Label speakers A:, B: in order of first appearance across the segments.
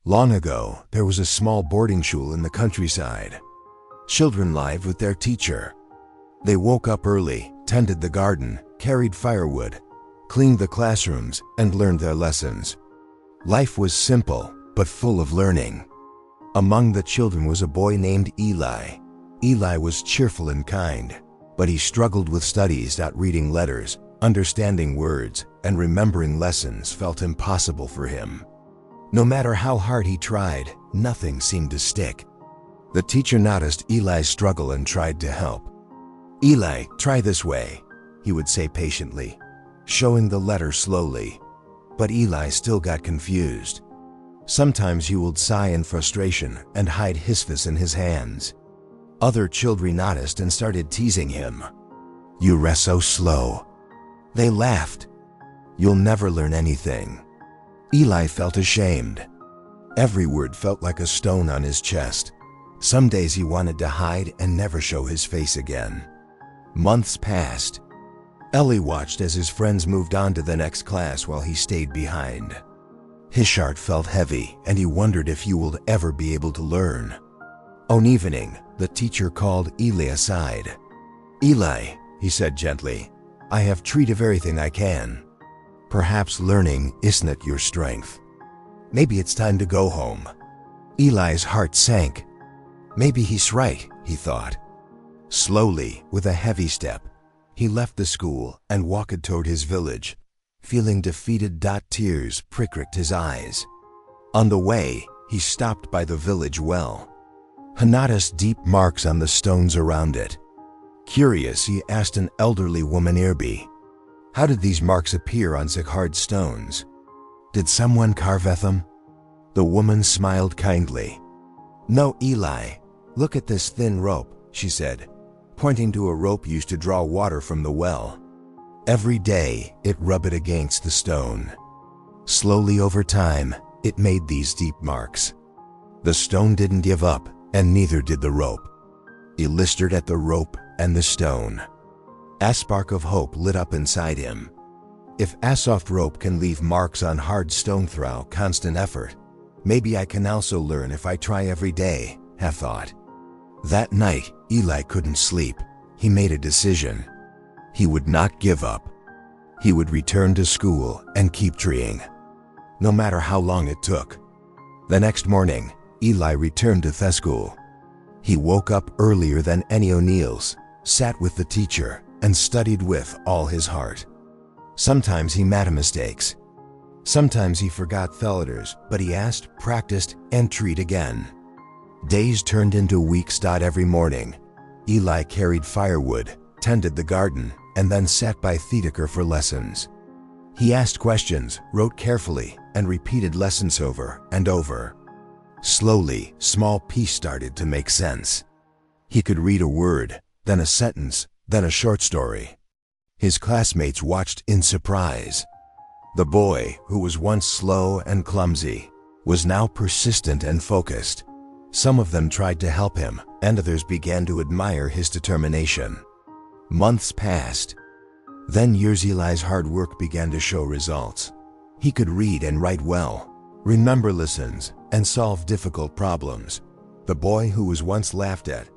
A: Long ago, there was a small boarding school in the countryside. Children lived with their teacher. They woke up early, tended the garden, carried firewood, cleaned the classrooms, and learned their lessons. Life was simple, but full of learning. Among the children was a boy named Eli. Eli was cheerful and kind, but he struggled with studies. Reading letters, understanding words, and remembering lessons felt impossible for him. No matter how hard he tried, nothing seemed to stick. The teacher noticed Eli's struggle and tried to help. "Eli, try this way," he would say patiently, showing the letter slowly. But Eli still got confused. Sometimes he would sigh in frustration and hide hisfus in his hands. Other children noticed and started teasing him. "You rest so slow." They laughed. "You'll never learn anything." Eli felt ashamed. Every word felt like a stone on his chest. Some days he wanted to hide and never show his face again. Months passed. Eli watched as his friends moved on to the next class while he stayed behind. His heart felt heavy, and he wondered if he would ever be able to learn. On evening, the teacher called Eli aside. "Eli," he said gently, "I have tried everything I can. Perhaps learning isn't your strength. Maybe it's time to go home." Eli's heart sank. Maybe he's right, he thought. Slowly, with a heavy step, he left the school and walked toward his village, feeling defeated. Tears pricked his eyes. On the way, he stopped by the village well. He noticed deep marks on the stones around it. Curious, he asked an elderly woman nearby, "How did these marks appear on such hard stones? Did someone carve at them?" The woman smiled kindly. "No, Eli. Look at this thin rope," she said, pointing to a rope used to draw water from the well. Every day, it rubbed against the stone. Slowly over time, it made these deep marks. The stone didn't give up, and neither did the rope. He stared at the rope and the stone. A spark of hope lit up inside him. If a soft rope can leave marks on hard stone through constant effort, maybe I can also learn if I try every day, he thought. That night, Eli couldn't sleep. He made a decision. He would not give up. He would return to school and keep trying, no matter how long it took. The next morning, Eli returned to the school. He woke up earlier than any O'Neills, sat with the teacher, and studied with all his heart. Sometimes he made mistakes. Sometimes he forgot the letters, but he asked, practiced, and tried again. Days turned into weeks. Every morning, Eli carried firewood, tended the garden, and then sat by Thedekar for lessons. He asked questions, wrote carefully, and repeated lessons over and over. Slowly, small pieces started to make sense. He could read a word, then a sentence, then a short story. His classmates watched in surprise. The boy, who was once slow and clumsy, was now persistent and focused. Some of them tried to help him, and others began to admire his determination. Months passed. Then years. Eli's hard work began to show results. He could read and write well, remember lessons, and solve difficult problems. The boy who was once laughed at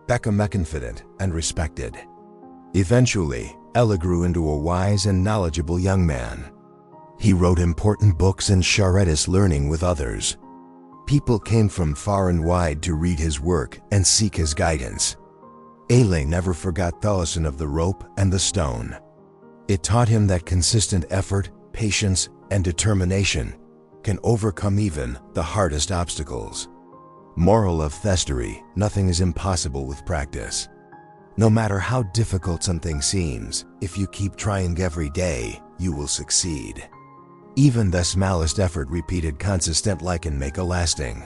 A: became confident and respected. Eventually, Ella grew into a wise and knowledgeable young man. He wrote important books and shared his learning with others. People came from far and wide to read his work and seek his guidance. Eli never forgot the lesson of the rope and the stone. It taught him that consistent effort, patience, and determination can overcome even the hardest obstacles. Moral of the story: nothing is impossible with practice. No matter how difficult something seems, if you keep trying every day, you will succeed. Even the smallest effort repeated consistently can make a lasting